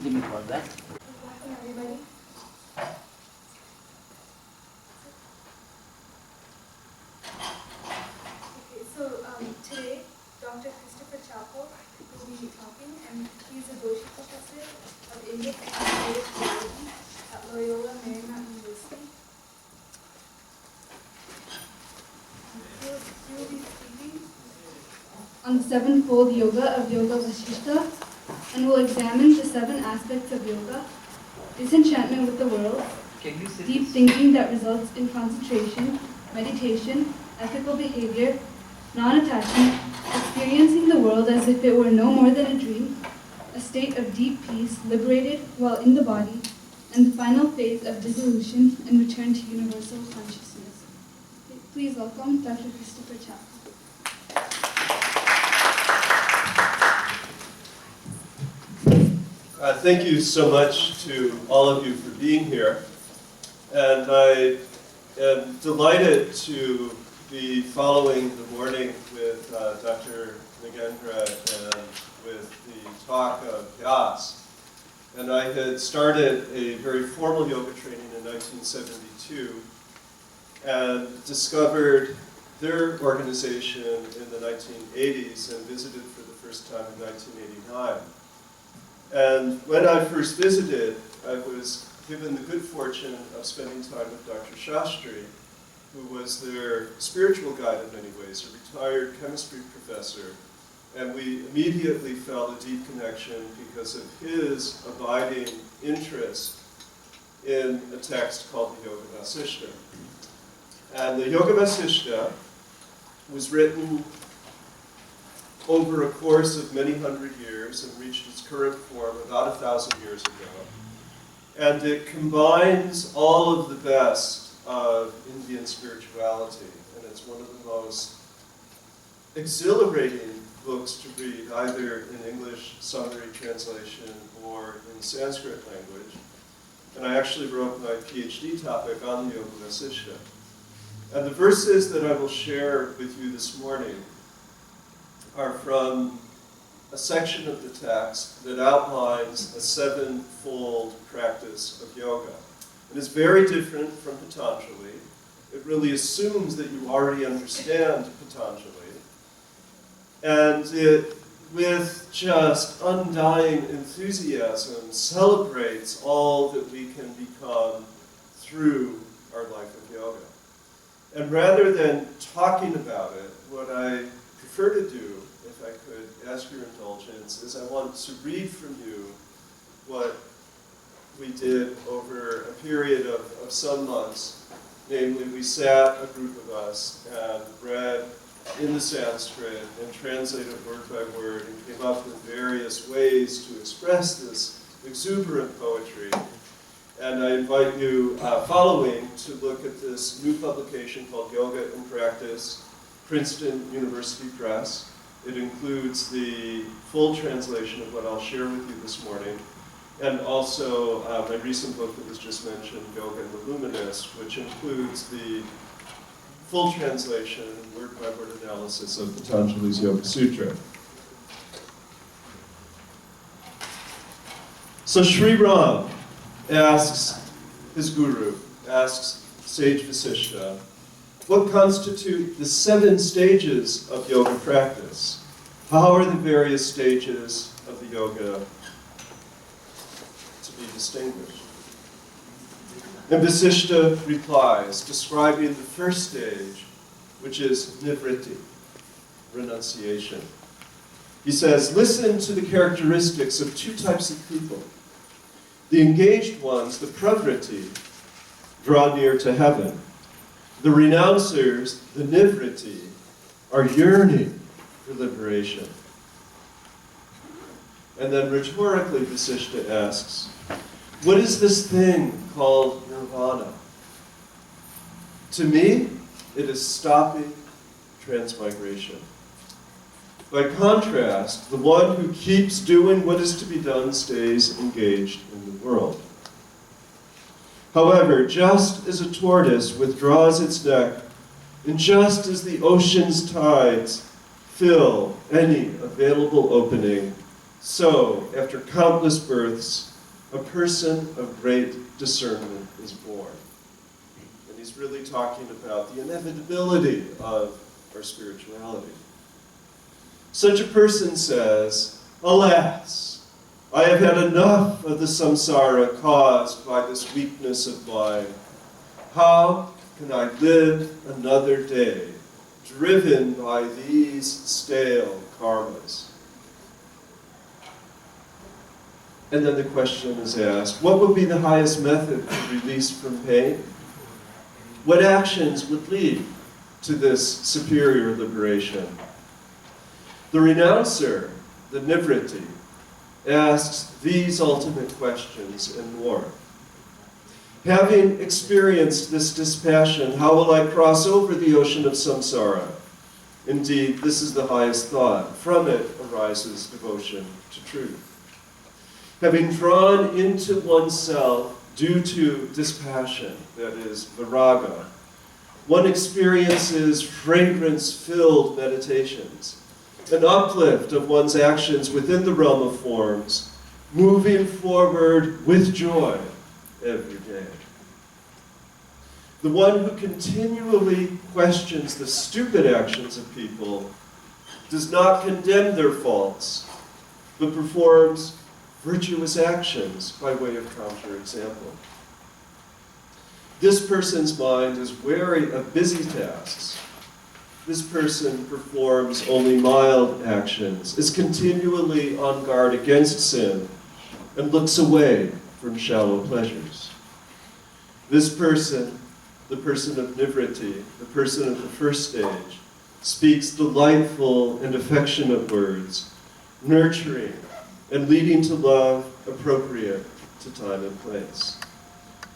Jimmy for that. Welcome everybody. Okay, so today Dr. Christopher Chapple will be talking, and he's a Doshi professor of Indic and Vedic theology at Loyola Marymount University. He will be speaking on the sevenfold yoga of Yoga Vasishtha, and will examine the 7 aspects of yoga: disenchantment with the world, deep thinking that results in concentration, meditation, ethical behavior, non-attachment, experiencing the world as if it were no more than a dream, a state of deep peace, liberated while in the body, and the final phase of dissolution and return to universal consciousness. Please welcome Dr. Christopher Chapple. Thank you so much to all of you for being here. And I am delighted to be following the morning with Dr. Nagendra and with the talk of Yas. And I had started a very formal yoga training in 1972 and discovered their organization in the 1980s and visited for the first time in 1989. And when I first visited, I was given the good fortune of spending time with Dr. Shastri, who was their spiritual guide in many ways, a retired chemistry professor. And we immediately felt a deep connection because of his abiding interest in a text called the Yoga Vasishtha. And the Yoga Vasishtha was written over a course of many hundred years and reached its current form about 1,000 years ago. And it combines all of the best of Indian spirituality, and it's one of the most exhilarating books to read, either in English summary translation or in Sanskrit language. And I actually wrote my PhD topic on the Yoga Vasishtha. And the verses that I will share with you this morning are from a section of the text that outlines a 7-fold practice of yoga. It is very different from Patanjali. It really assumes that you already understand Patanjali. And it, with just undying enthusiasm, celebrates all that we can become through our life of yoga. And rather than talking about it, what I prefer to do, if I could ask your indulgence, is I want to read from you what we did over a period of some months. Namely, we sat, a group of us, and read in the Sanskrit and translated word by word and came up with various ways to express this exuberant poetry. And I invite you following to look at this new publication called Yoga in Practice, Princeton University Press. It includes the full translation of what I'll share with you this morning, and also my recent book that was just mentioned, Yoga and the Luminist, which includes the full translation and word-by-word analysis of Patanjali's Yoga Sutra. So Sri Ram asks his guru, asks Sage Vasishtha, what constitute the 7 stages of yoga practice? How are the various stages of the yoga to be distinguished? And Vasishtha replies, describing the first stage, which is nivritti, renunciation. He says, listen to the characteristics of 2 types of people. The engaged ones, the pravritti, draw near to heaven. The renouncers, the nivritti, are yearning for liberation. And then rhetorically, Vasishtha asks, what is this thing called nirvana? To me, it is stopping transmigration. By contrast, the one who keeps doing what is to be done stays engaged in the world. However, just as a tortoise withdraws its neck, and just as the ocean's tides fill any available opening, so, after countless births, a person of great discernment is born. And he's really talking about the inevitability of our spirituality. Such a person says, "Alas, I have had enough of the samsara caused by this weakness of mind. How can I live another day driven by these stale karmas?" And then the question is asked, what would be the highest method to release from pain? What actions would lead to this superior liberation? The renouncer, the Nivriti, asks these ultimate questions and more. Having experienced this dispassion, how will I cross over the ocean of samsara? Indeed, this is the highest thought. From it arises devotion to truth. Having drawn into oneself due to dispassion, that is, viraga, one experiences fragrance-filled meditations, an uplift of one's actions within the realm of forms, moving forward with joy every day. The one who continually questions the stupid actions of people does not condemn their faults, but performs virtuous actions by way of counterexample. This person's mind is wary of busy tasks. This person performs only mild actions, is continually on guard against sin, and looks away from shallow pleasures. This person, the person of Nivriti, the person of the first stage, speaks delightful and affectionate words, nurturing and leading to love appropriate to time and place.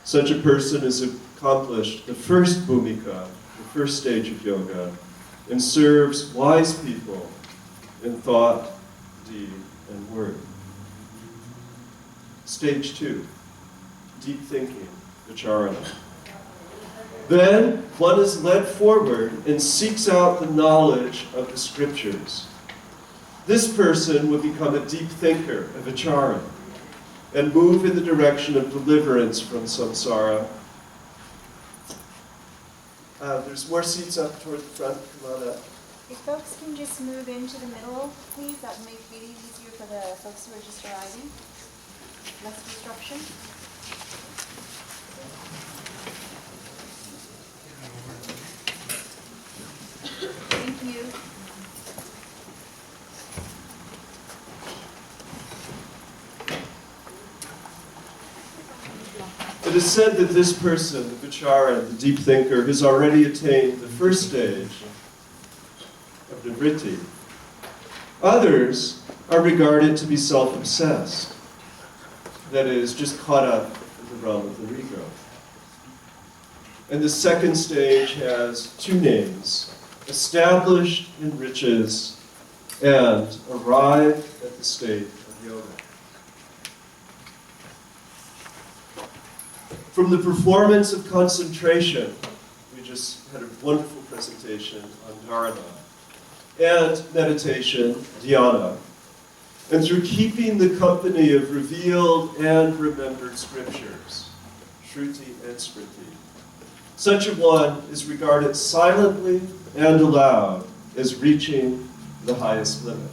Such a person has accomplished the first bhumika, the first stage of yoga, and serves wise people in thought, deed, and word. Stage 2, deep thinking, vicharana. Then one is led forward and seeks out the knowledge of the scriptures. This person will become a deep thinker, a vicharana, and move in the direction of deliverance from samsara. There's more seats up toward the front. Come on up. If folks can just move into the middle, please, that would make it easier for the folks who are just arriving. Less disruption. Thank you. It is said that this person, the vichara, the deep thinker, has already attained the first stage of nivriti. Others are regarded to be self-obsessed, that is, just caught up in the realm of the ego. And the second stage has two names: established in riches and arrived at the state of yoga. From the performance of concentration, we just had a wonderful presentation on dharana, and meditation, dhyana, and through keeping the company of revealed and remembered scriptures, shruti and smriti, such a one is regarded silently and aloud as reaching the highest limit.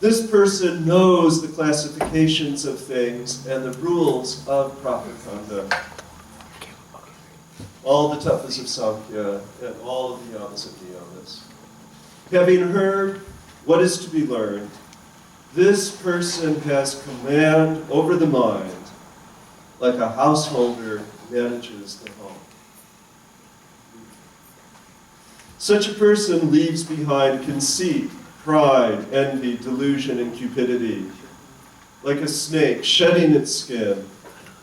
This person knows the classifications of things and the rules of proper conduct. All the tattvas of Sankhya and all of the yamas and niyamas. Having heard what is to be learned, this person has command over the mind, like a householder manages the home. Such a person leaves behind conceit, pride, envy, delusion, and cupidity. Like a snake shedding its skin,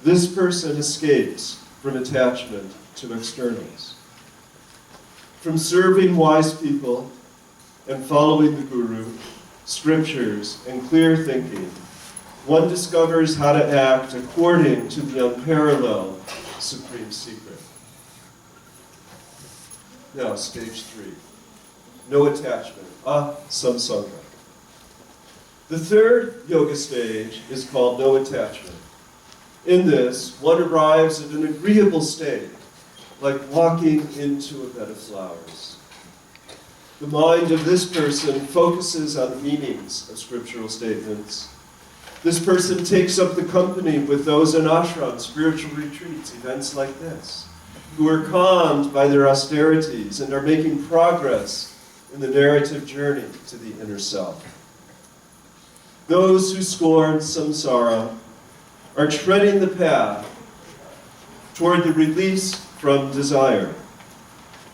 this person escapes from attachment to externals. From serving wise people and following the Guru, scriptures, and clear thinking, one discovers how to act according to the unparalleled supreme secret. Now, stage 3. No attachment. Samsanga. The third yoga stage is called no attachment. In this, one arrives at an agreeable state, like walking into a bed of flowers. The mind of this person focuses on the meanings of scriptural statements. This person takes up the company with those in ashrams, spiritual retreats, events like this, who are calmed by their austerities and are making progress in the narrative journey to the inner self. Those who scorn samsara are treading the path toward the release from desire.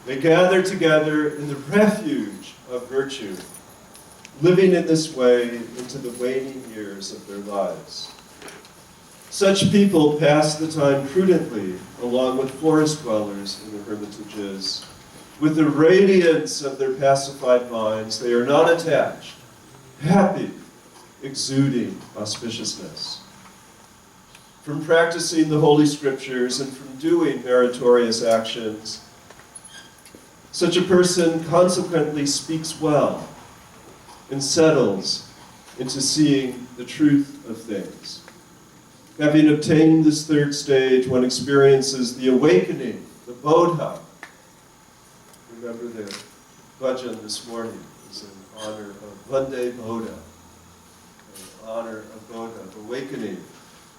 They gather together in the refuge of virtue, living in this way into the waning years of their lives. Such people pass the time prudently, along with forest dwellers in the hermitages. With the radiance of their pacified minds, they are not attached, happy, exuding auspiciousness. From practicing the Holy Scriptures and from doing meritorious actions, such a person consequently speaks well and settles into seeing the truth of things. Having obtained this third stage, one experiences the awakening, the bodha. Remember the bhajan this morning is in honor of Vande Bodha, in honor of Bodha, awakening.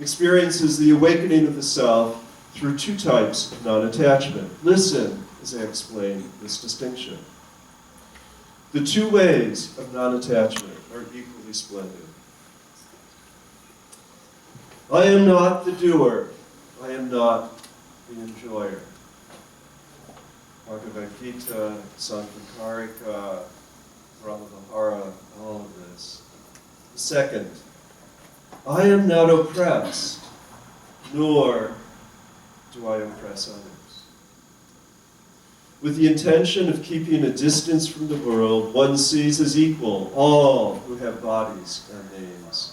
Experiences the awakening of the self through two types of non-attachment. Listen as I explain this distinction. The two ways of non-attachment are equally splendid. I am not the doer. I am not the enjoyer. Bhagavad Gita, Sankarika, Brahmavihara, all of this. The second, I am not oppressed, nor do I oppress others. With the intention of keeping a distance from the world, one sees as equal all who have bodies and names.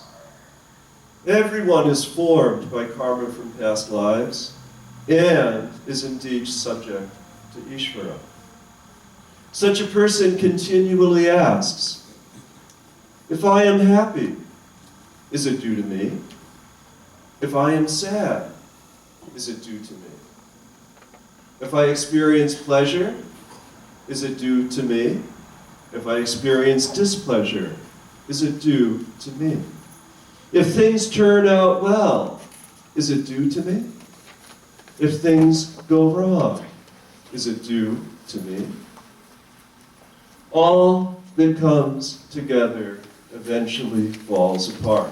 Everyone is formed by karma from past lives and is indeed subject to Ishvara. Such a person continually asks, if I am happy, is it due to me? If I am sad, is it due to me? If I experience pleasure, is it due to me? If I experience displeasure, is it due to me? If things turn out well, is it due to me? If things go wrong, is it due to me? All that comes together eventually falls apart.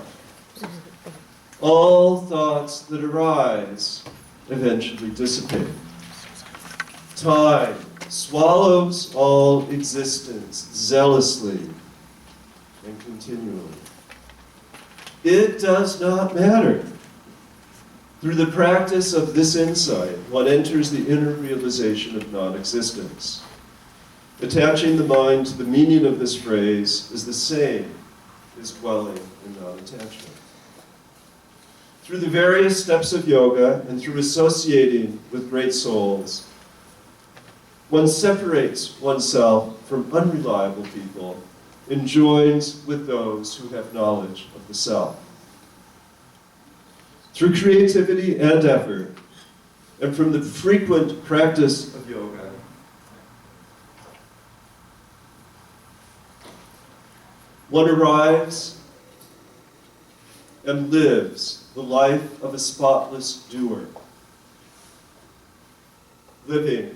All thoughts that arise eventually dissipate. Time swallows all existence zealously and continually. It does not matter. Through the practice of this insight, one enters the inner realization of non-existence. Attaching the mind to the meaning of this phrase is the same as dwelling in non-attachment. Through the various steps of yoga and through associating with great souls, one separates oneself from unreliable people and joins with those who have knowledge of the self. Through creativity and effort, and from the frequent practice of yoga, one arrives and lives the life of a spotless doer, living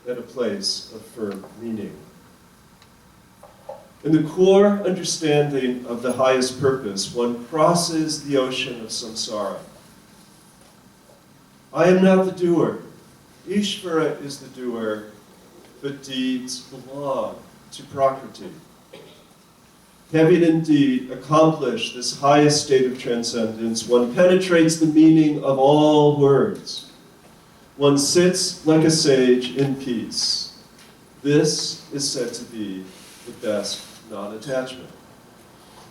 at a place of firm meaning. In the core understanding of the highest purpose, one crosses the ocean of samsara. I am not the doer. Ishvara is the doer, but deeds belong to Prakriti. Having indeed accomplished this highest state of transcendence, one penetrates the meaning of all words. One sits like a sage in peace. This is said to be the best non-attachment.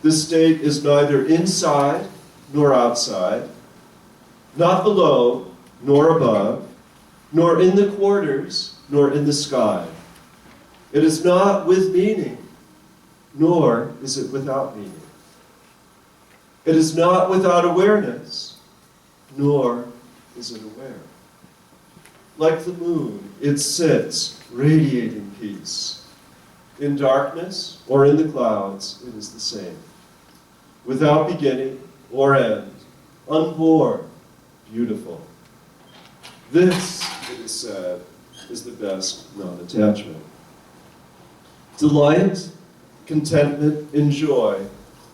This state is neither inside nor outside, not below nor above, nor in the quarters nor in the sky. It is not with meaning, nor is it without meaning. It is not without awareness, nor is it aware. Like the moon, it sits, radiating peace. In darkness or in the clouds, it is the same. Without beginning or end, unborn, beautiful. This, it is said, is the best non-attachment. Delight, contentment, and joy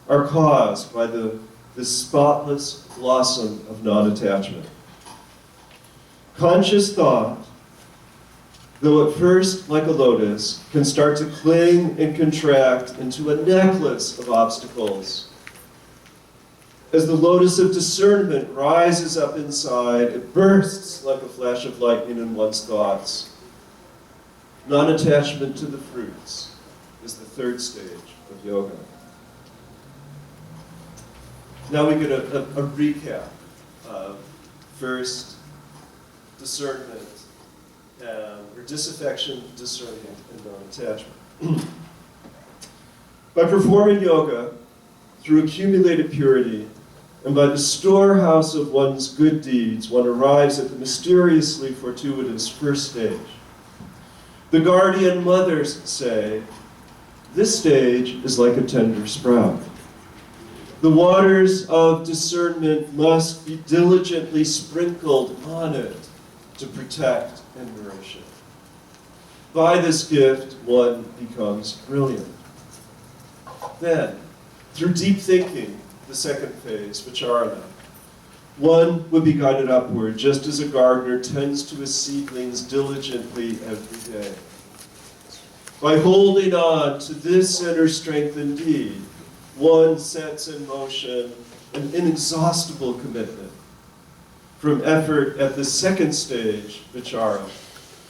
are caused by the spotless blossom of non-attachment. Conscious thought, though at first like a lotus, can start to cling and contract into a necklace of obstacles. As the lotus of discernment rises up inside, it bursts like a flash of lightning in one's thoughts. Non-attachment to the fruits is the third stage of yoga. Now we get a recap of first discernment, or disaffection, discernment, and non-attachment. By performing yoga through accumulated purity and by the storehouse of one's good deeds, one arrives at the mysteriously fortuitous first stage. The guardian mothers say, this stage is like a tender sprout. The waters of discernment must be diligently sprinkled on it to protect and nourish it. By this gift, one becomes brilliant. Then, through deep thinking, the second phase, vicharana, one would be guided upward, just as a gardener tends to his seedlings diligently every day. By holding on to this inner strength indeed, one sets in motion an inexhaustible commitment. From effort at the second stage, vichara,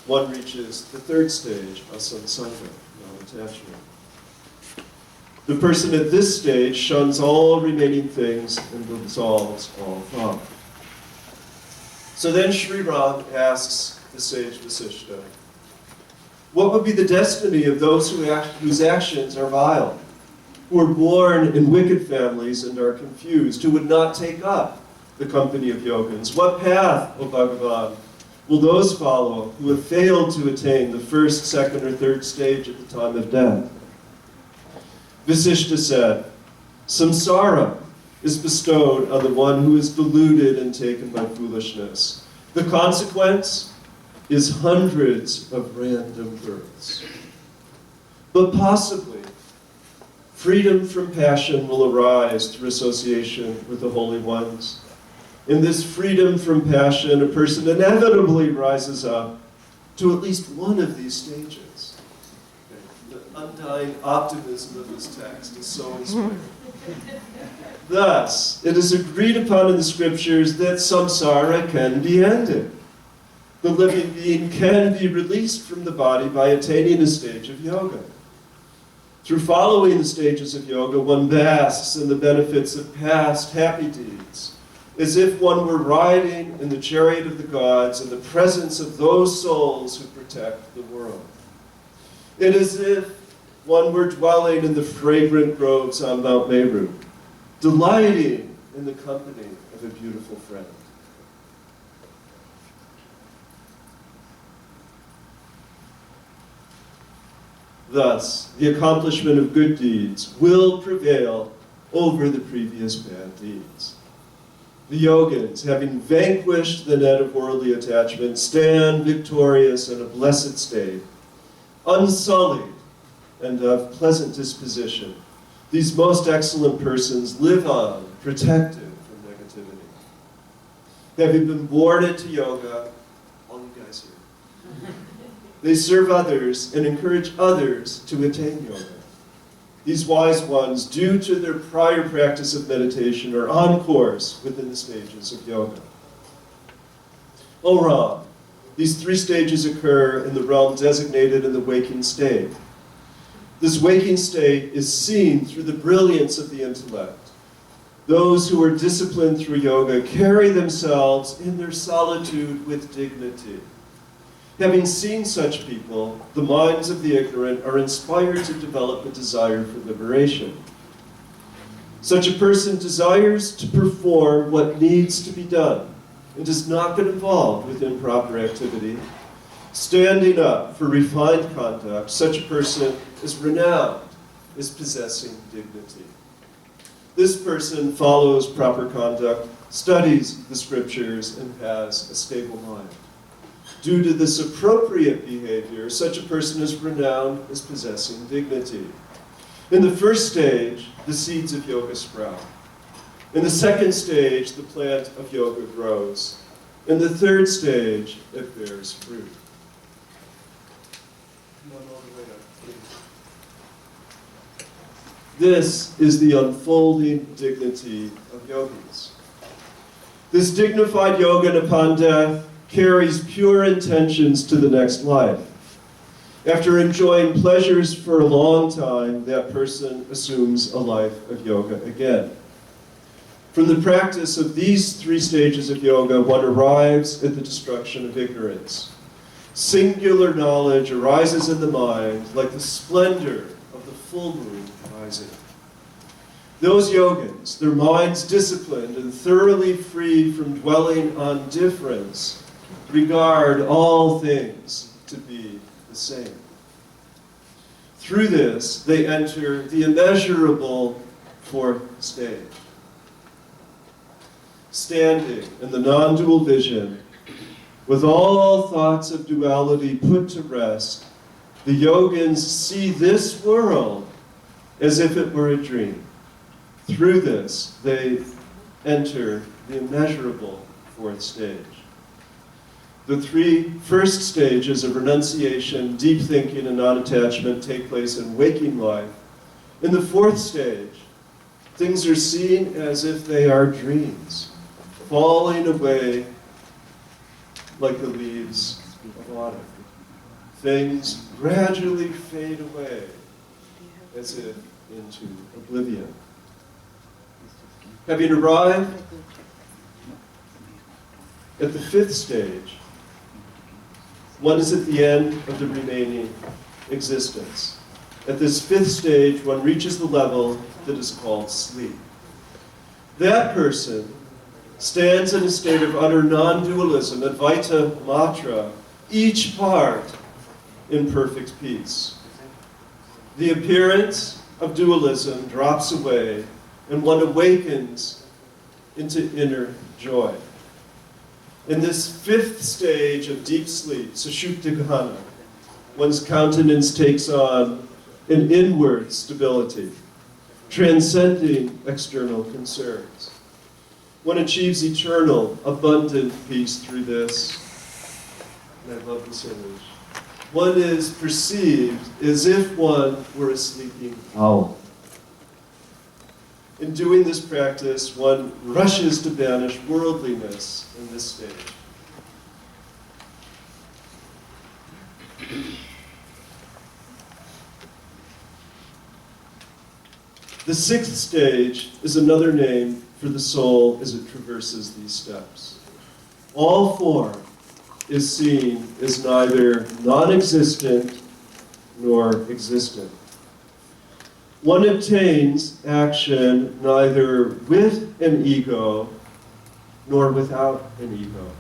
one reaches the third stage, asansanga, non-attachment. The person at this stage shuns all remaining things and dissolves all thought. So then Sri Ram asks the sage Vasishta, what would be the destiny of those whose actions are vile, who are born in wicked families and are confused, who would not take up the company of yogins? What path, O Bhagavan, will those follow who have failed to attain the first, second, or third stage at the time of death? Vasishta said, samsara is bestowed on the one who is deluded and taken by foolishness. The consequence is hundreds of random births. But possibly, freedom from passion will arise through association with the holy ones. In this freedom from passion, a person inevitably rises up to at least one of these stages. The undying optimism of this text is so inspiring. Thus, it is agreed upon in the scriptures that samsara can be ended. The living being can be released from the body by attaining a stage of yoga. Through following the stages of yoga, one basks in the benefits of past happy deeds, as if one were riding in the chariot of the gods in the presence of those souls who protect the world. It is as if one were dwelling in the fragrant groves on Mount Meru, delighting in the company of a beautiful friend. Thus, the accomplishment of good deeds will prevail over the previous bad deeds. The yogins, having vanquished the net of worldly attachment, stand victorious in a blessed state, unsullied and of pleasant disposition. These most excellent persons live on, protected from negativity. Having been born into yoga, all you guys here, they serve others and encourage others to attain yoga. These wise ones, due to their prior practice of meditation, are on course within the stages of yoga. O Ram, these three stages occur in the realm designated in the waking state. This waking state is seen through the brilliance of the intellect. Those who are disciplined through yoga carry themselves in their solitude with dignity. Having seen such people, the minds of the ignorant are inspired to develop a desire for liberation. Such a person desires to perform what needs to be done, and does not get involved with improper activity, standing up for refined conduct, such a person is renowned as possessing dignity. This person follows proper conduct, studies the scriptures, and has a stable mind. Due to this appropriate behavior, such a person is renowned as possessing dignity. In the first stage, the seeds of yoga sprout. In the second stage, the plant of yoga grows. In the third stage, it bears fruit. Come on all the way up, please. This is the unfolding dignity of yogis. This dignified yoga upon death carries pure intentions to the next life. After enjoying pleasures for a long time, that person assumes a life of yoga again. From the practice of these three stages of yoga, one arrives at the destruction of ignorance. Singular knowledge arises in the mind like the splendor of the full moon rising. Those yogins, their minds disciplined and thoroughly free from dwelling on difference, regard all things to be the same. Through this, they enter the immeasurable fourth stage. Standing in the non-dual vision, with all thoughts of duality put to rest, the yogins see this world as if it were a dream. Through this, they enter the immeasurable fourth stage. The three first stages of renunciation, deep thinking, and non-attachment take place in waking life. In the fourth stage, things are seen as if they are dreams, falling away like the leaves of autumn. Things gradually fade away as if into oblivion. Having arrived at the fifth stage, one is at the end of the remaining existence. At this fifth stage, one reaches the level that is called sleep. That person stands in a state of utter non-dualism, Advaita Matra, each part in perfect peace. The appearance of dualism drops away, and one awakens into inner joy. In this fifth stage of deep sleep, Sushupta, one's countenance takes on an inward stability, transcending external concerns. One achieves eternal, abundant peace through this. And I love this image. One is perceived as if one were a sleeping owl. In doing this practice, one rushes to banish worldliness in this stage. The sixth stage is another name for the soul as it traverses these steps. All form is seen as neither non-existent nor existent. One obtains action neither with an ego nor without an ego.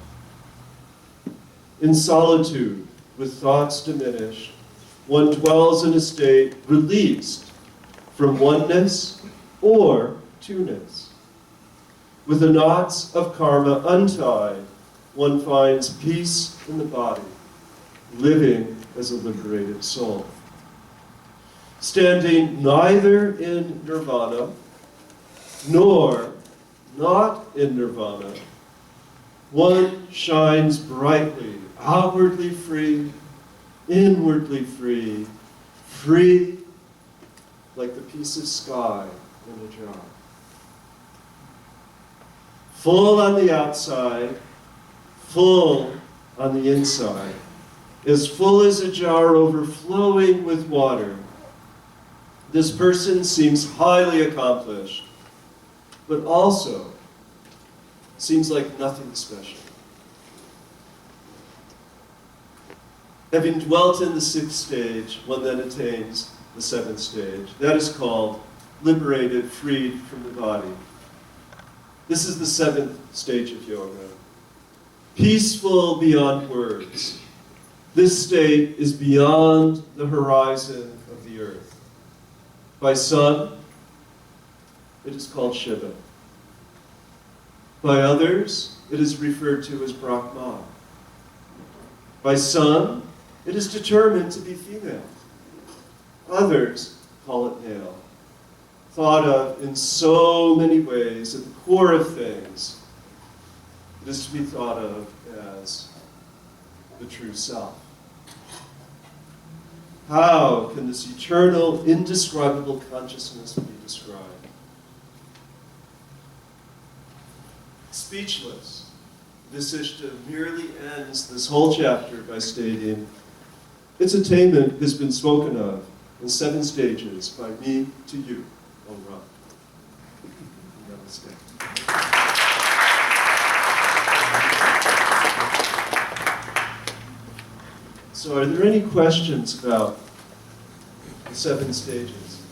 In solitude, with thoughts diminished, one dwells in a state released from oneness or two-ness. With the knots of karma untied, one finds peace in the body, living as a liberated soul. Standing neither in nirvana nor not in nirvana, one shines brightly, outwardly free, inwardly free, free like the piece of sky in a jar. Full on the outside, full on the inside, as full as a jar overflowing with water. This person seems highly accomplished, but also seems like nothing special. Having dwelt in the sixth stage, one then attains the seventh stage. That is called liberated, freed from the body. This is the seventh stage of yoga. peaceful beyond words. This state is beyond the horizon of the earth. By some, it is called Shiva. By others, it is referred to as Brahma. By some, it is determined to be female. Others call it male. Thought of in so many ways, at the core of things, it is to be thought of as the true self. How can this eternal, indescribable consciousness be described? Speechless, Vasishtha merely ends this whole chapter by stating, its attainment has been spoken of in 7 stages by me to you, O Ram. Namaste. So are there any questions about the 7 stages?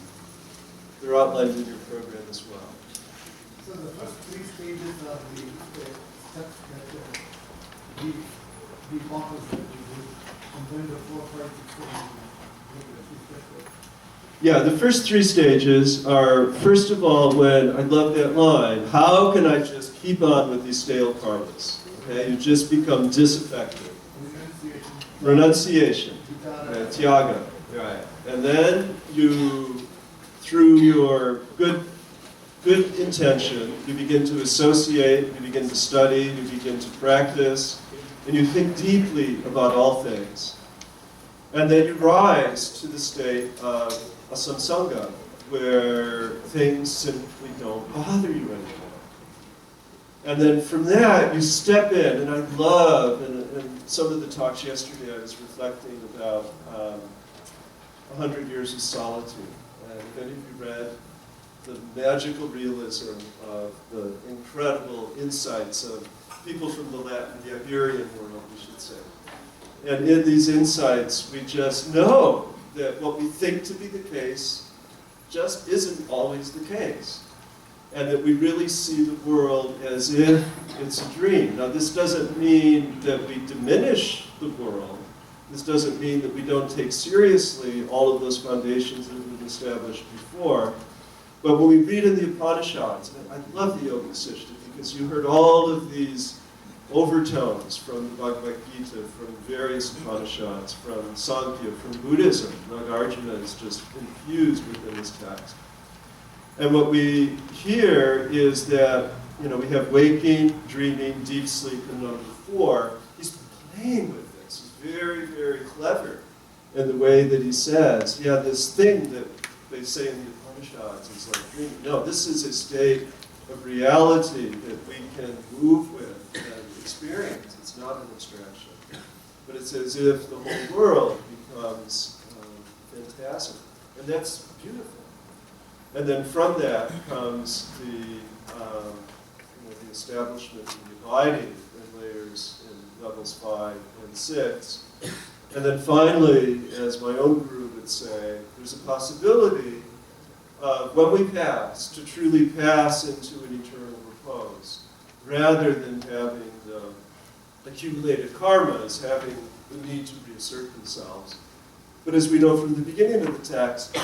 They're outlined in your program as well. So the first 3 stages are the steps that the models that we do, and then the 4, 5, 6, 7, Yeah, the first 3 stages are, first of all, when, I love that line, how can I just keep on with these stale karmas? Okay, you just become disaffected. Renunciation. Tyaga. Right. And then you, through your good intention, you begin to associate, you begin to study, you begin to practice, and you think deeply about all things. And then you rise to the state of a samsanga, where things simply don't bother you anymore. And then from that, you step in, and I love, and some of the talks yesterday I was reflecting about 100 Years of Solitude. And if any of you read the magical realism of the incredible insights of people from the Latin, the Iberian world, we should say. And in these insights, we just know that what we think to be the case just isn't always the case. And that we really see the world as if it's a dream. Now, this doesn't mean that we diminish the world. This doesn't mean that we don't take seriously all of those foundations that have been established before. But when we read in the Upanishads, and I love the Yoga Vasishtha because you heard all of these overtones from the Bhagavad Gita, from various Upanishads, from Sankhya, from Buddhism. Nagarjuna is just infused within this text. And what we hear is that, you know, we have waking, dreaming, deep sleep, and number 4. He's playing with this. He's very, very clever in the way that he says, yeah, this thing that they say in the Upanishads is like dreaming. No, this is a state of reality that we can move with and experience. It's not an abstraction. But it's as if the whole world becomes fantastic. And that's beautiful. And then from that comes the establishment and the abiding in layers in levels 5 and 6. And then finally, as my own guru would say, there's a possibility of when we pass, to truly pass into an eternal repose, rather than having the accumulated karmas, having the need to reassert themselves. But as we know from the beginning of the text,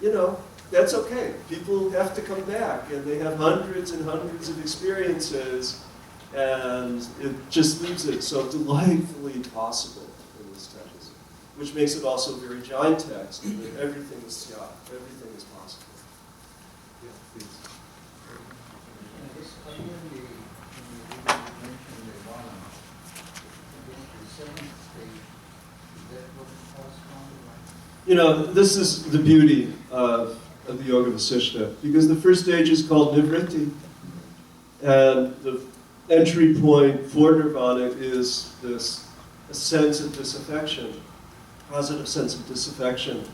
you know, that's okay. People have to come back, and they have hundreds and hundreds of experiences, and it just leaves it so delightfully possible in this text, which makes it also a very giant text, and that everything is syat, everything is possible. Yeah, please. You know, this is the beauty of the Yoga Vasishtha, because the first stage is called Nivritti, and the entry point for Nirvana is this a sense of disaffection, positive sense of disaffection.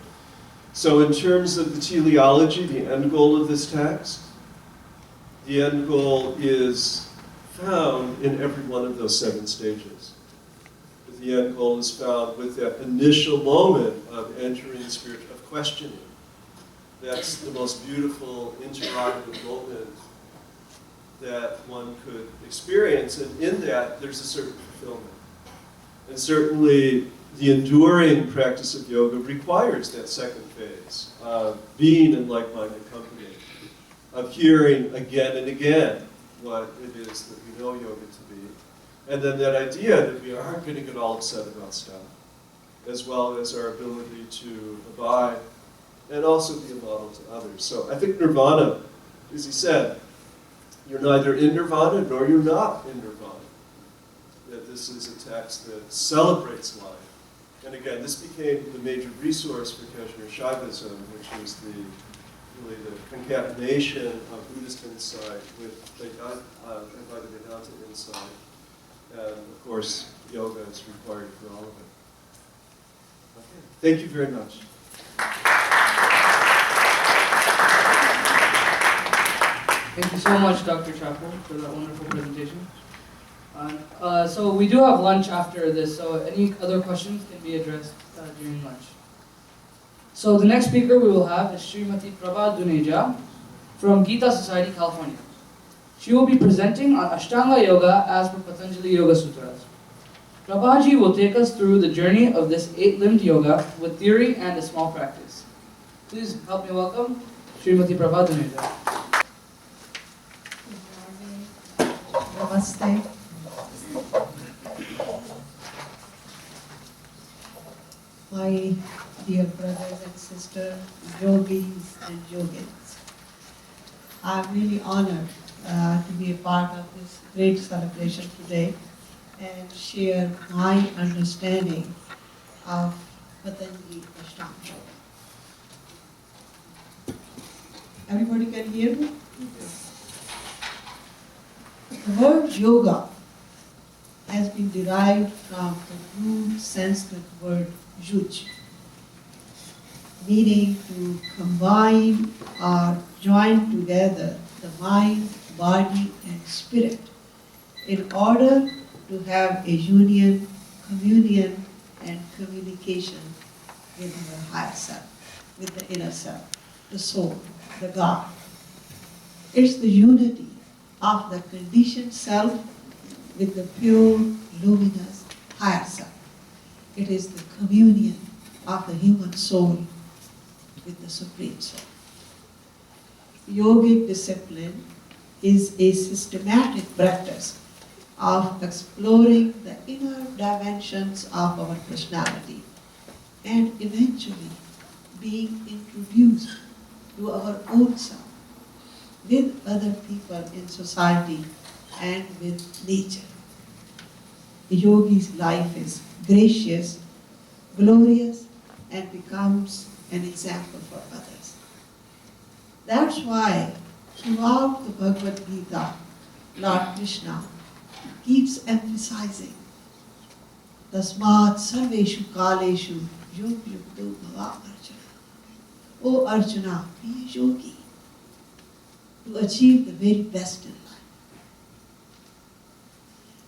So in terms of the teleology, the end goal of this text, the end goal is found in every one of those 7 stages. The end goal is found with that initial moment of entering the spirit of questioning. That's the most beautiful interrogative moment that one could experience, and in that there's a certain fulfillment. And certainly the enduring practice of yoga requires that second phase of being in like-minded company, of hearing again and again what it is that we know yoga to be, and then that idea that we aren't going to get all upset about stuff, as well as our ability to abide and also be a model to others. So I think nirvana, as he said, you're neither in nirvana nor you're not in nirvana. That this is a text that celebrates life. And again, this became the major resource for Kashmir Shaivism, which is really the concatenation of Buddhist insight with Advaita Vedanta insight. And of course, yoga is required for all of it. Okay. Thank you very much. Thank you so much, Dr. Chapple, for that wonderful presentation. So we do have lunch after this, so any other questions can be addressed during lunch. So the next speaker we will have is Srimati Prabha Duneja from Gita Society, California. She will be presenting on Ashtanga Yoga as per Patanjali Yoga Sutras. Prabhaji will take us through the journey of this 8-limbed yoga with theory and a small practice. Please help me welcome Srimati Prabha Duneja. Namaste. My dear brothers and sisters, yogis and yogins, I'm really honored to be a part of this great celebration today and share my understanding of Patanjali Ashtanga Yoga. Everybody can hear me? The word yoga has been derived from the root Sanskrit word yuj, meaning to combine or join together the mind, body, and spirit in order to have a union, communion, and communication with our higher self, with the inner self, the soul, the God. It's the unity of the conditioned self with the pure, luminous higher self. It is the communion of the human soul with the Supreme Soul. Yogic discipline is a systematic practice of exploring the inner dimensions of our personality and eventually being introduced to our own self with other people in society and with nature. The yogi's life is gracious, glorious, and becomes an example for others. That's why throughout the Bhagavad Gita, Lord Krishna keeps emphasizing Tasmat sarveshu kaleshu yog yukto bhava Arjuna. O Arjuna, be a yogi to achieve the very best in life.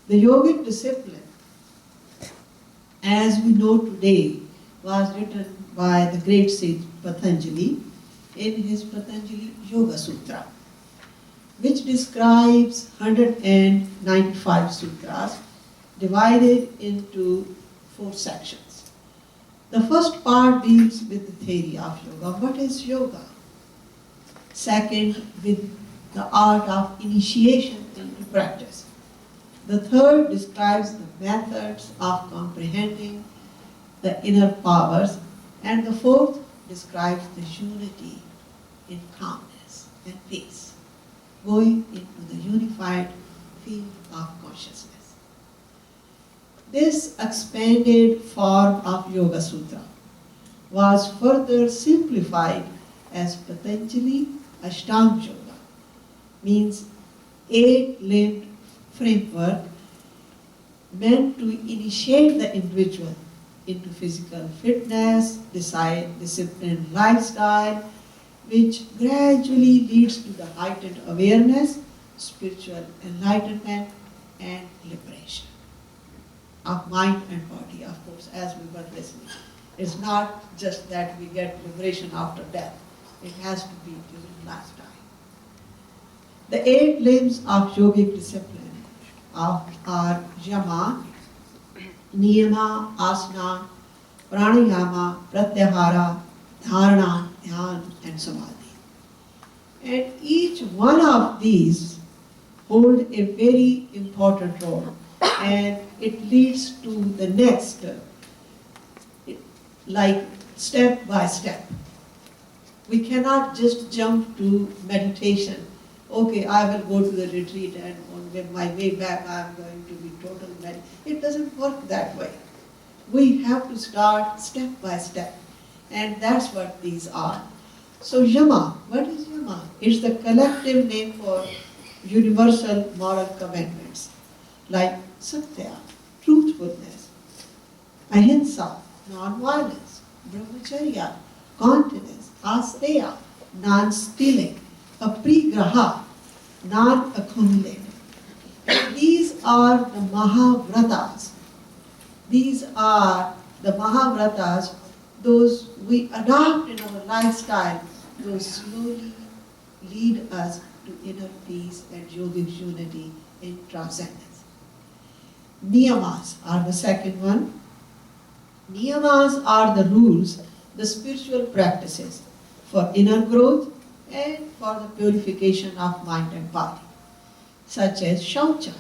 The yogic discipline, as we know today, was written by the great sage Patanjali in his Patanjali Yoga Sutra, which describes 195 sutras divided into 4 sections. The first part deals with the theory of yoga. What is yoga? Second, with the art of initiation into practice. The third describes the methods of comprehending the inner powers. And the fourth describes the unity in calmness and peace, going into the unified field of consciousness. This expanded form of Yoga Sutra was further simplified as Patanjali Ashtanga Yoga, means 8-limbed framework meant to initiate the individual into physical fitness, disciplined lifestyle, which gradually leads to the heightened awareness, spiritual enlightenment, and liberation of mind and body, of course, as we were listening. It's not just that we get liberation after death. It has to be during lifetime. The 8 limbs of yogic discipline are yama, niyama, asana, pranayama, pratyahara, dharana, dhyan, and samadhi. And each one of these hold a very important role, and it leads to the next, like step by step. We cannot just jump to meditation. Okay, I will go to the retreat and on my way back I am going to be total meditation. It doesn't work that way. We have to start step by step, and that's what these are. So yama, what is yama? It's the collective name for universal moral commandments like satya, truthfulness, ahimsa, non-violence, brahmacharya, continence, asteya, non-stealing, aprigraha, non-accumulating. And these are the mahavratas. These are the mahavratas, those we adopt in our lifestyle, those slowly lead us to inner peace and yogic unity in transcendence. Niyamas are the second one. Niyamas are the rules, the spiritual practices for inner growth and for the purification of mind and body, such as shaucha,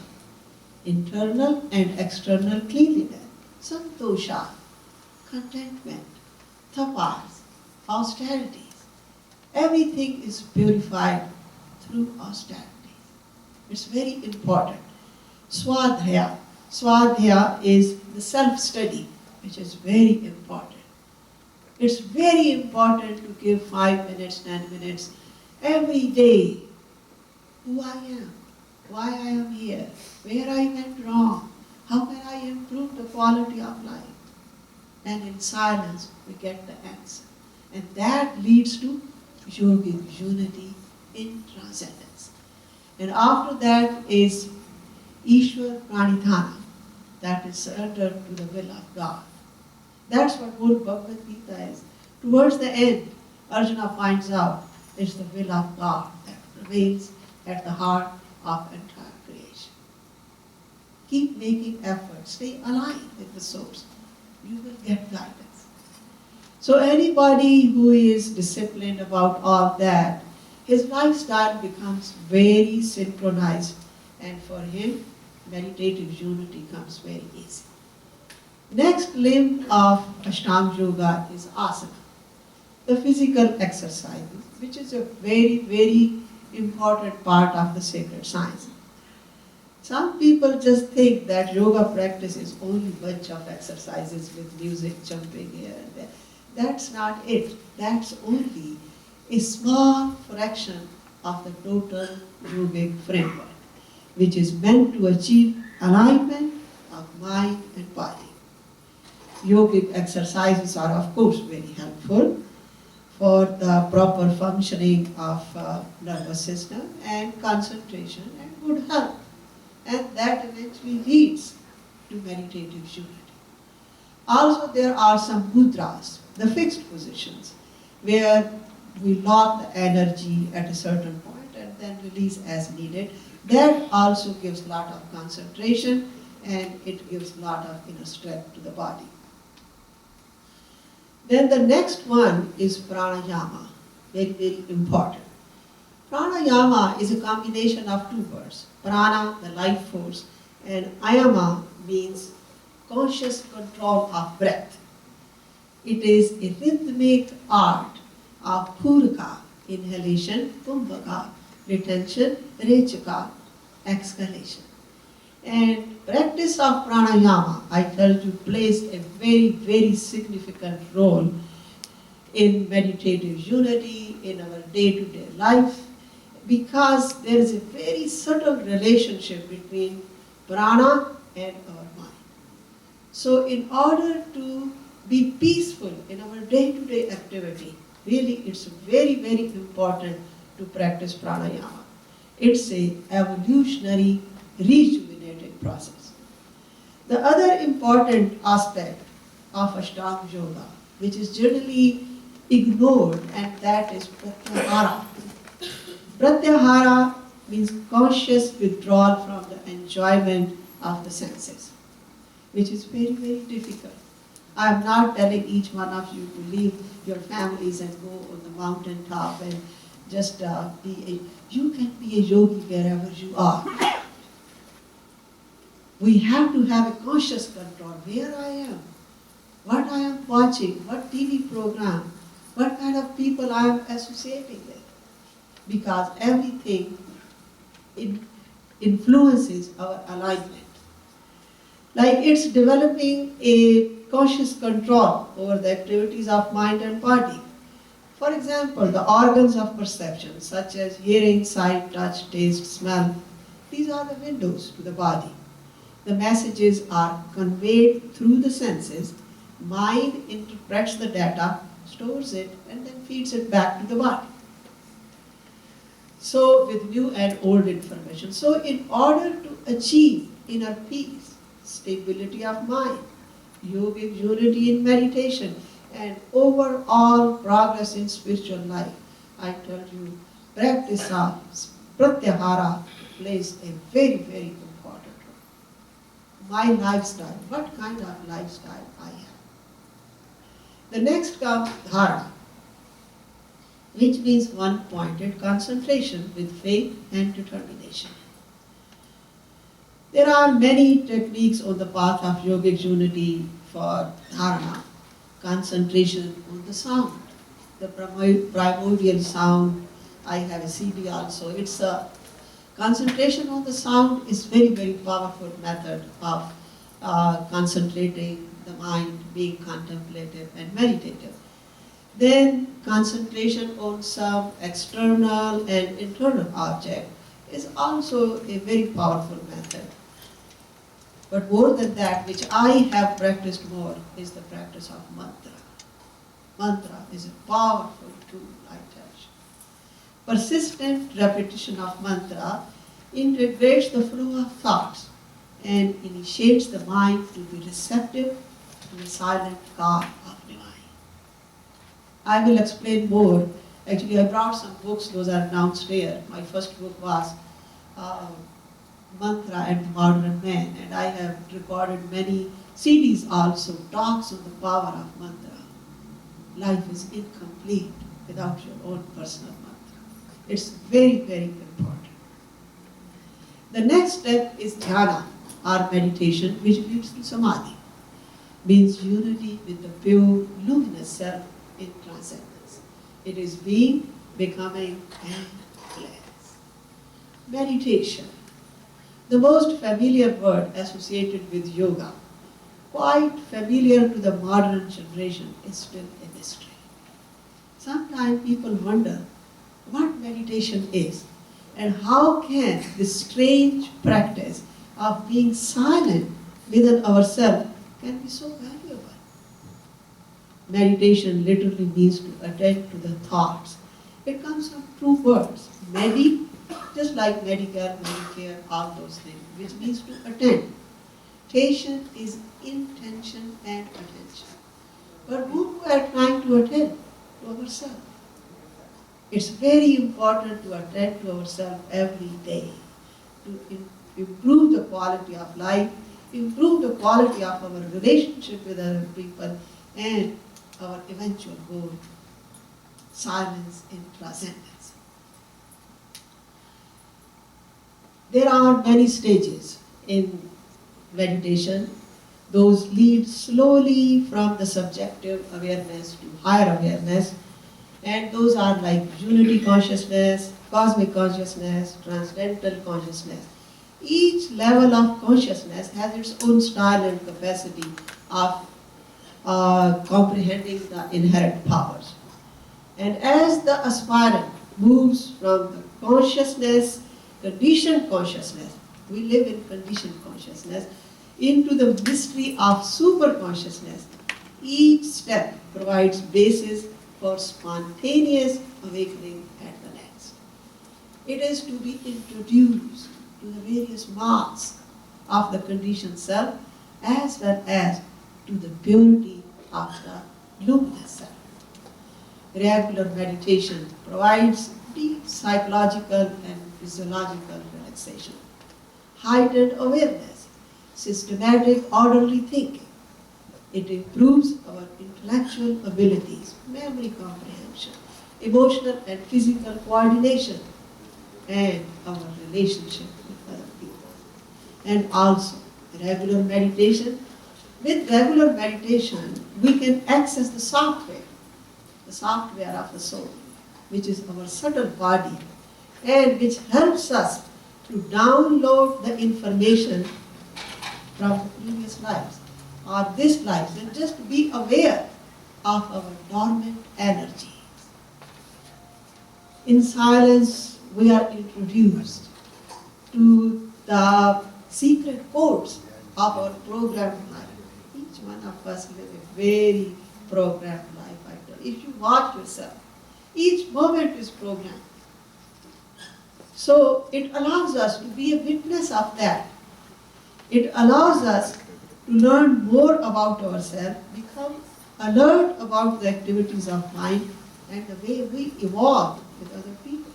internal and external cleanliness, santosha, contentment, tapas, austerities. Everything is purified through austerities. It's very important. Swadhyaya. Swadhyaya is the self-study, which is very important. It's very important to give 5 minutes, 10 minutes every day. Who I am, why I am here, where I went wrong, how can I improve the quality of life? And in silence, we get the answer. And that leads to yogic unity in transcendence. And after that is Ishwar Pranidhana, that is surrender to the will of God. That's what whole Bhagavad Gita is. Towards the end, Arjuna finds out it's the will of God that prevails at the heart of entire creation. Keep making effort, stay aligned with the source. You will get guidance. So anybody who is disciplined about all that, his lifestyle becomes very synchronized, and for him, meditative unity comes very easy. Next limb of Ashtanga Yoga is asana, the physical exercises, which is a very, very important part of the sacred science. Some people just think that yoga practice is only a bunch of exercises with music, jumping here and there. That's not it. That's only a small fraction of the total yogic framework, which is meant to achieve alignment of mind and body. Yogic exercises are, of course, very helpful for the proper functioning of nervous system and concentration and good health. And that eventually leads to meditative unity. Also, there are some mudras, the fixed positions, where we lock the energy at a certain point and then release as needed. That also gives a lot of concentration and it gives a lot of inner strength to the body. Then the next one is pranayama, very, very important. Pranayama is a combination of two words. Prana, the life force, and ayama means conscious control of breath. It is a rhythmic art of puraka, inhalation, kumbhaka, retention, rechaka, exhalation. And practice of pranayama, I told you, plays a very, very significant role in meditative unity, in our day-to-day life, because there is a very subtle relationship between prana and our mind. So in order to be peaceful in our day-to-day activity, really it's very, very important to practice pranayama. It's an evolutionary, rejuvenating process. The other important aspect of Ashtanga Yoga, which is generally ignored, and that is pratyahara. Pratyahara means conscious withdrawal from the enjoyment of the senses, which is very, very difficult. I am not telling each one of you to leave your families and go on the mountain top and just you can be a yogi wherever you are. We have to have a conscious control where I am, what I am watching, what TV program, what kind of people I am associating with. Because everything influences our alignment. Like it's developing a conscious control over the activities of mind and body. For example, the organs of perception such as hearing, sight, touch, taste, smell, these are the windows to the body. The messages are conveyed through the senses. Mind interprets the data, stores it, and then feeds it back to the body. So with new and old information. So in order to achieve inner peace, stability of mind, yogic unity in meditation, and overall progress in spiritual life, I told you, practice of pratyahara plays a very, very important role. My lifestyle, what kind of lifestyle I have. The next comes dhara, which means one-pointed concentration with faith and determination. There are many techniques on the path of yogic unity for dharana. Concentration on the sound, the primordial sound. I have a CD also. It's a concentration on the sound is very, very powerful method of concentrating the mind, being contemplative and meditative. Then concentration on some external and internal object is also a very powerful method. But more than that, which I have practiced more, is the practice of mantra. Mantra is a powerful tool, I tell you. Persistent repetition of mantra integrates the flow of thoughts and initiates the mind to be receptive to the silent God of divine. I will explain more. Actually, I brought some books, those are downstairs. My first book was Mantra and Modern Man, and I have recorded many CDs also, talks on the power of mantra. Life is incomplete without your own personal mantra. It's very, very important. The next step is dhyana, or meditation, which leads to samadhi. Means unity with the pure, luminous self in transcendence. It is being, becoming, and bliss. Meditation. The most familiar word associated with yoga, quite familiar to the modern generation, is still a mystery. Sometimes people wonder what meditation is and how can this strange practice of being silent within ourselves can be so valuable. Meditation literally means to attend to the thoughts. It comes from two words, medi, just like medical, Medicare, all those things, which means to attend. Attention is intention and attention. But whom we are trying to attend? To ourselves. It's very important to attend to ourselves every day, to improve the quality of life, improve the quality of our relationship with other people, and our eventual goal, silence in transcendence. There are many stages in meditation. Those lead slowly from the subjective awareness to higher awareness. And those are like unity consciousness, cosmic consciousness, transcendental consciousness. Each level of consciousness has its own style and capacity of comprehending the inherent powers. And as the aspirant moves from the consciousness, conditioned consciousness, we live in conditioned consciousness, into the mystery of super consciousness, each step provides basis for spontaneous awakening at the next. It is to be introduced to the various masks of the conditioned self as well as to the purity of the luminous self. Regular meditation provides deep psychological and physiological relaxation, heightened awareness, systematic orderly thinking. It improves our intellectual abilities, memory comprehension, emotional and physical coordination, and our relationship with other people. And also, regular meditation. With regular meditation, we can access the software of the soul, which is our subtle body, and which helps us to download the information from the previous lives or this life, and just to be aware of our dormant energies. In silence, we are introduced to the secret codes of our programmed life. Each one of us live a very programmed life. I tell you. If you watch yourself, each moment is programmed. So it allows us to be a witness of that. It allows us to learn more about ourselves, become alert about the activities of mind and the way we evolve with other people.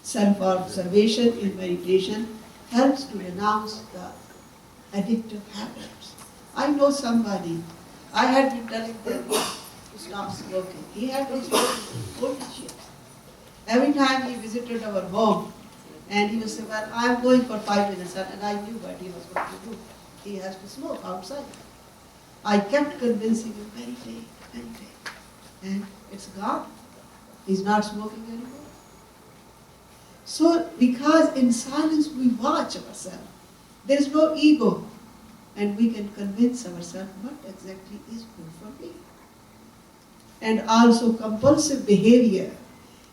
Self-observation in meditation helps to renounce the addictive habits. I know somebody, I had been telling them to stop smoking. He had been smoking for 40 years. Every time he visited our home, and he would say, well, I'm going for 5 minutes, and I knew what he was going to do. He has to smoke outside. I kept convincing him, meditate, and it's gone. He's not smoking anymore. So, because in silence we watch ourselves, there is no ego, and we can convince ourselves what exactly is good for me. And also compulsive behavior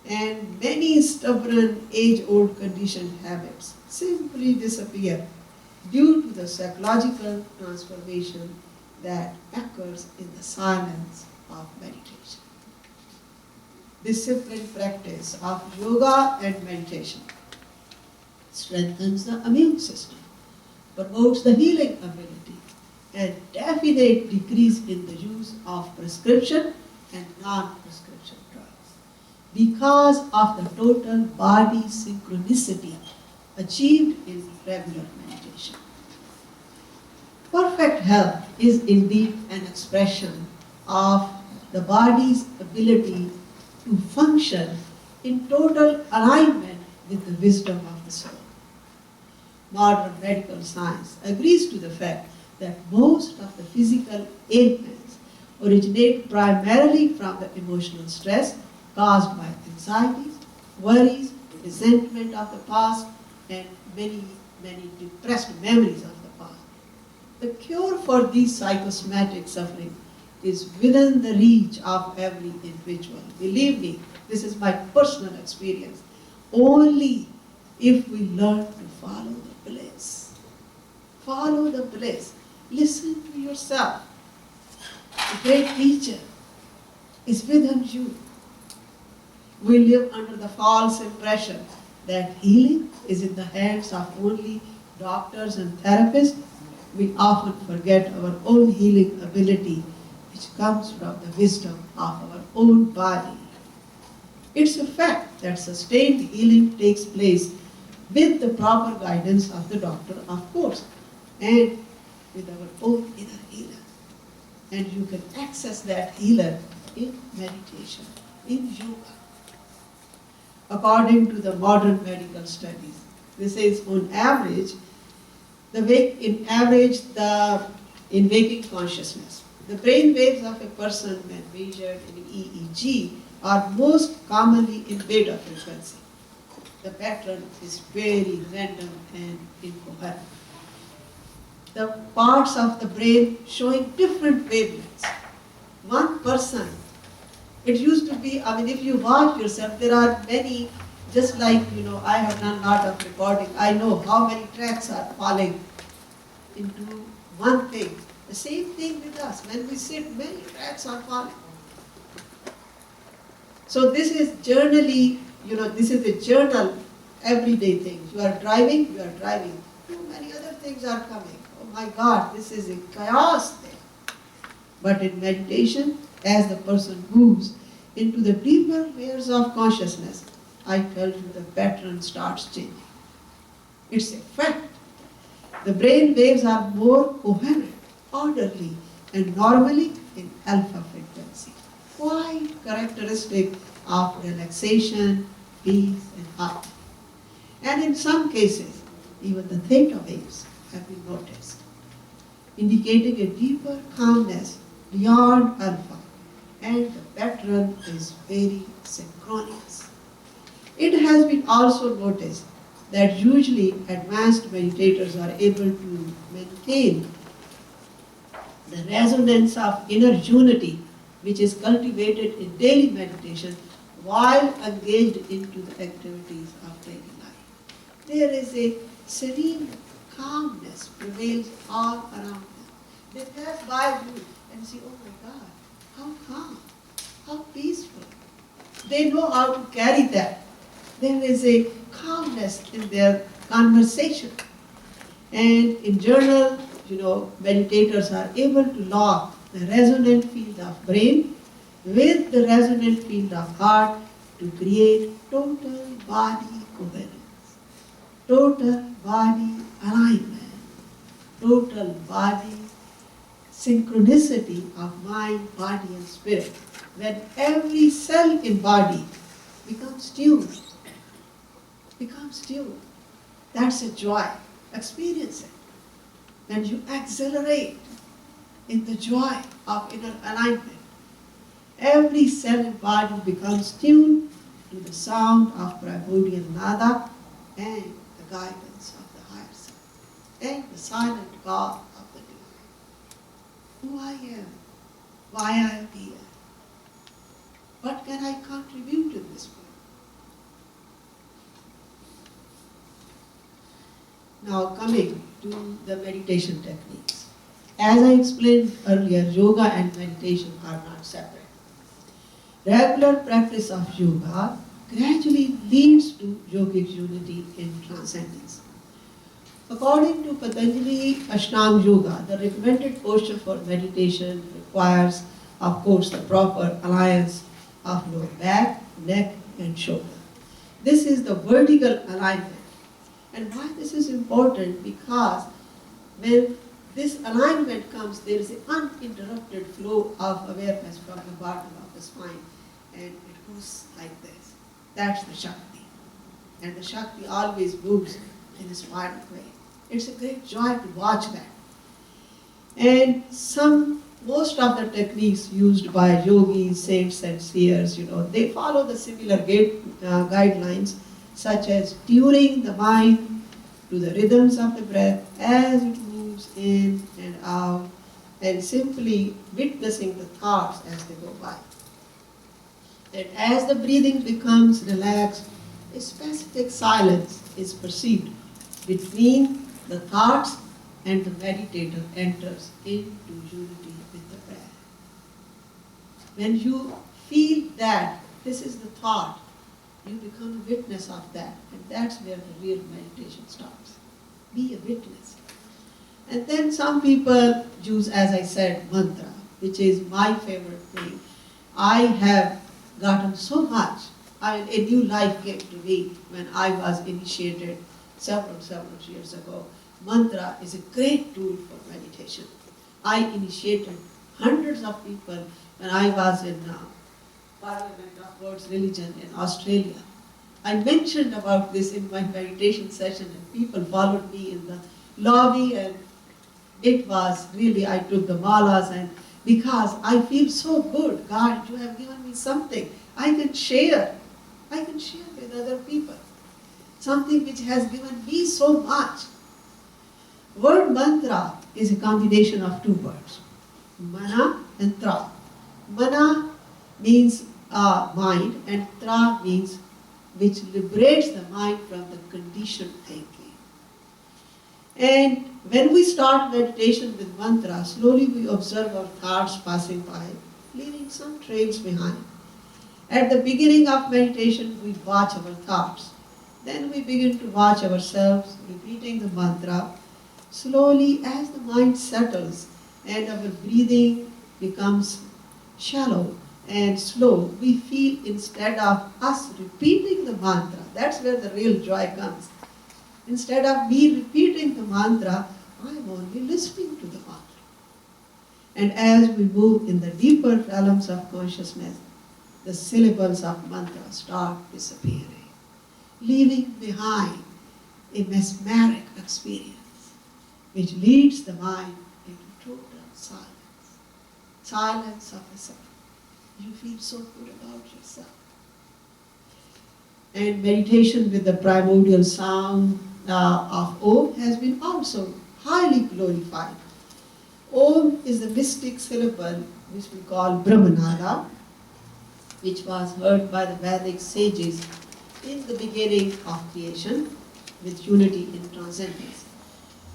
and many stubborn age-old conditioned habits simply disappear due to the psychological transformation that occurs in the silence of meditation. Disciplined practice of yoga and meditation strengthens the immune system, promotes the healing ability, and definite decrease in the use of prescription and non-prescription drugs because of the total body synchronicity achieved in regular meditation. Perfect health is indeed an expression of the body's ability to function in total alignment with the wisdom of the soul. Modern medical science agrees to the fact that most of the physical ailments originate primarily from the emotional stress caused by anxieties, worries, resentment of the past, and many depressed memories of the past. The cure for these psychosomatic suffering is within the reach of every individual. Believe me, this is my personal experience. Only if we learn to follow the bliss. Follow the bliss. Listen to yourself. The great teacher is within you. We live under the false impression that healing is in the hands of only doctors and therapists. We often forget our own healing ability, which comes from the wisdom of our own body. It's a fact that sustained healing takes place with the proper guidance of the doctor, of course, and with our own inner healer. And you can access that healer in meditation, in yoga. According to the modern medical studies, this is on average, in waking consciousness, the brain waves of a person when measured in EEG are most commonly in beta frequency. The pattern is very random and incoherent. The parts of the brain showing different wavelengths. One person, it used to be, if you watch yourself, there are many, just like, I have done a lot of recording. I know how many tracks are falling into one thing. The same thing with us. When we sit, many tracks are falling. So this is journally, this is a journal, everyday things. You are driving. Too many other things are coming. Oh my God, this is a chaos thing. But in meditation, as the person moves into the deeper layers of consciousness, I tell you the pattern starts changing. It's a fact. The brain waves are more coherent, orderly, and normally in alpha frequency, quite characteristic of relaxation, peace, and harmony. And in some cases, even the theta waves have been noticed, indicating a deeper calmness beyond alpha, and the pattern is very synchronous. It has been also noticed that usually advanced meditators are able to maintain the resonance of inner unity which is cultivated in daily meditation while engaged into the activities of daily life. There is a serene calmness prevails all around them. They pass by you and say, oh my God, how calm, how peaceful. They know how to carry that. There is a calmness in their conversation. And in journal, meditators are able to lock the resonant field of brain with the resonant field of heart to create total body coherence, total body alignment, total body synchronicity of mind, body, and spirit. When every cell in body becomes tuned, that's a joy. Experience it. When you accelerate in the joy of inner alignment, every cell in body becomes tuned to the sound of primordial nada and the guidance of the higher self and the silent God of the divine. Who I am, why I am here, what can I contribute to this world? Now coming to the meditation techniques. As I explained earlier, yoga and meditation are not separate. Regular practice of yoga gradually leads to yogic unity in transcendence. According to Patanjali Ashtanga Yoga, the recommended posture for meditation requires, of course, the proper alliance of lower back, neck, and shoulder. This is the vertical alignment. And why this is important? Because when this alignment comes, there is an uninterrupted flow of awareness from the bottom of the spine, and it goes like this. That's the Shakti. And the Shakti always moves in a spiral way. It's a great joy to watch that. And most of the techniques used by yogis, saints, and seers, they follow the similar guidelines, such as tuning the mind to the rhythms of the breath as it moves in and out, and simply witnessing the thoughts as they go by. And as the breathing becomes relaxed, a specific silence is perceived between the thoughts, and the meditator enters into unity with the breath. When you feel that this is the thought, you become a witness of that, and that's where the real meditation starts. Be a witness. And then some people use, as I said, mantra, which is my favorite thing. I have gotten so much. A new life came to me when I was initiated several years ago. Mantra is a great tool for meditation. I initiated hundreds of people when I was in Parliament of World's Religion in Australia. I mentioned about this in my meditation session, and people followed me in the lobby, and it was really, I took the malas, and because I feel so good, God, you have given me something I can share with other people, something which has given me so much. Word mantra is a combination of two words, mana and tra. Mana means mind, and tra means which liberates the mind from the conditioned thinking. And when we start meditation with mantra, slowly we observe our thoughts passing by, leaving some trails behind. At the beginning of meditation, we watch our thoughts. Then we begin to watch ourselves, repeating the mantra. Slowly, as the mind settles and our breathing becomes shallow, and slow, we feel instead of us repeating the mantra, that's where the real joy comes. Instead of me repeating the mantra, I'm only listening to the mantra. And as we move in the deeper realms of consciousness, the syllables of mantra start disappearing, leaving behind a mesmeric experience, which leads the mind into total silence. Silence of the self. You feel so good about yourself. And meditation with the primordial sound of Om has been also highly glorified. Om is the mystic syllable which we call Brahmanada, which was heard by the Vedic sages in the beginning of creation with unity in transcendence.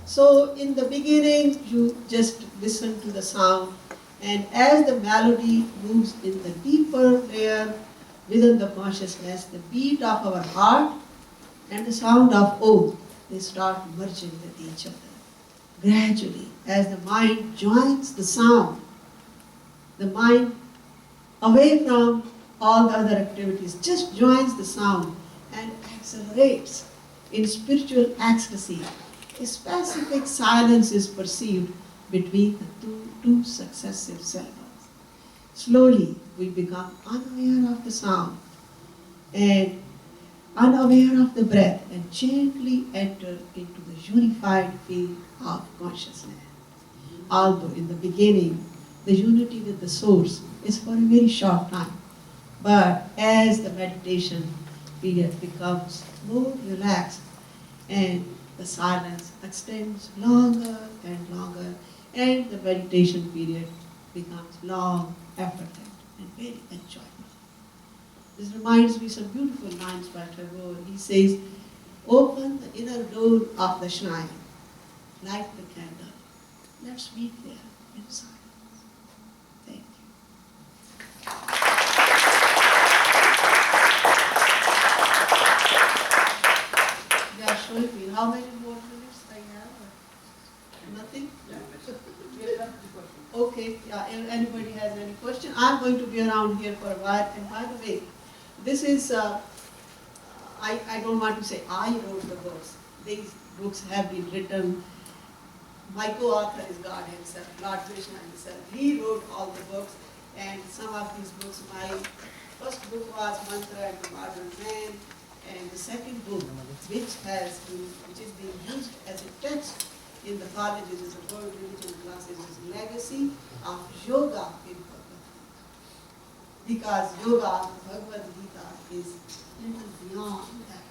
So in the beginning, you just listen to the sound, and as the melody moves in the deeper layer within the consciousness, the beat of our heart and the sound of Om, they start merging with each other. Gradually, as the mind joins the sound, the mind, away from all the other activities, just joins the sound and accelerates in spiritual ecstasy. A specific silence is perceived between the two successive syllables. Slowly, we become unaware of the sound and unaware of the breath, and gently enter into the unified field of consciousness. Although in the beginning, the unity with the source is for a very short time, but as the meditation period becomes more relaxed and the silence extends longer and longer, and the meditation period becomes long, effortless, and very enjoyable. This reminds me some beautiful lines by Tagore. He says, open the inner door of the shrine, light the candle. Let's meet there in silence. Thank you. They are showing me how many more minutes I have. Nothing? Okay, yeah, if anybody has any question, I'm going to be around here for a while. And by the way, this is, I don't want to say I wrote the books. These books have been written. My co-author is God himself, Lord Krishna himself. He wrote all the books, and some of these books, my first book was Mantra and the Modern Man, and the second book, which is being used as a text in the colleges, as a world religion classes, is Legacy of Yoga in Bhagavad Gita. Because yoga, Bhagavad Gita, is little beyond that.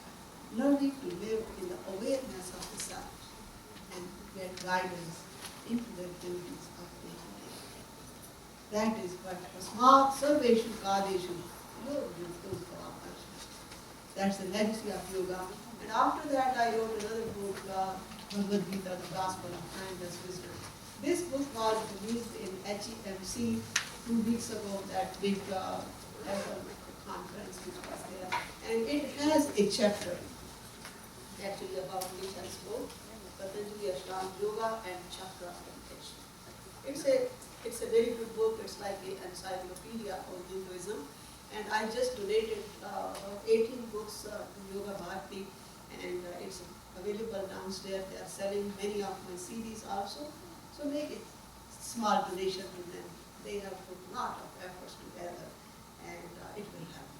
Learning to live in the awareness of the self and get guidance into the activities of day-to-day. That is what Tasmat Sarveshu Kadeshu Yoga. That's the legacy of yoga. And after that, I wrote another book, Bhagavad Gita, the Gospel of Timeless Wisdom. This book was released in HEMC 2 weeks ago, that big conference which was there. And it has a chapter actually about which I spoke, Patanjali Ashtanga Yoga and Chakra meditation. It's a very good book. It's like an encyclopedia on Hinduism. And I just donated 18 books to Yoga Bharati, and it's available downstairs. They are selling many of my CDs also. So make it small donation to them. They have put a lot of efforts together, and it will help.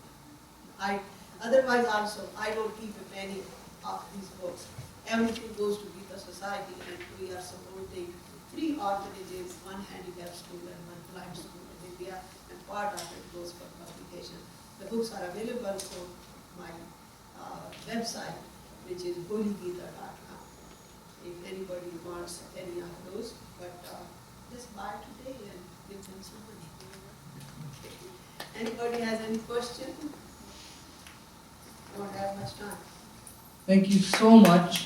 Otherwise also, I don't keep a penny of these books. Everything goes to Gita Society, and we are supporting 3 orphanages, 1 handicapped school and 1 blind school in India, and part of it goes for publication. The books are available on my website, which is holygita.com. If anybody wants any of those, but just buy today and give them some money. Anybody has any question? Don't have much time. Thank you so much.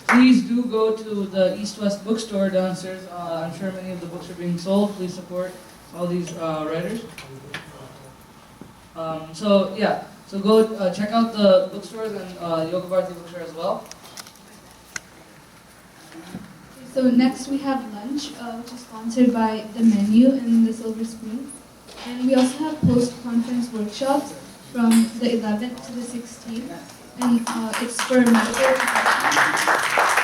Please do go to the East-West bookstore downstairs. I'm sure many of the books are being sold. Please support all these writers. So go check out the bookstores and Yoga Bharati bookstore as well. So next we have lunch, which is sponsored by the menu and the silver spoon. And we also have post-conference workshops from the 11th to the 16th. And it's for medical professionals.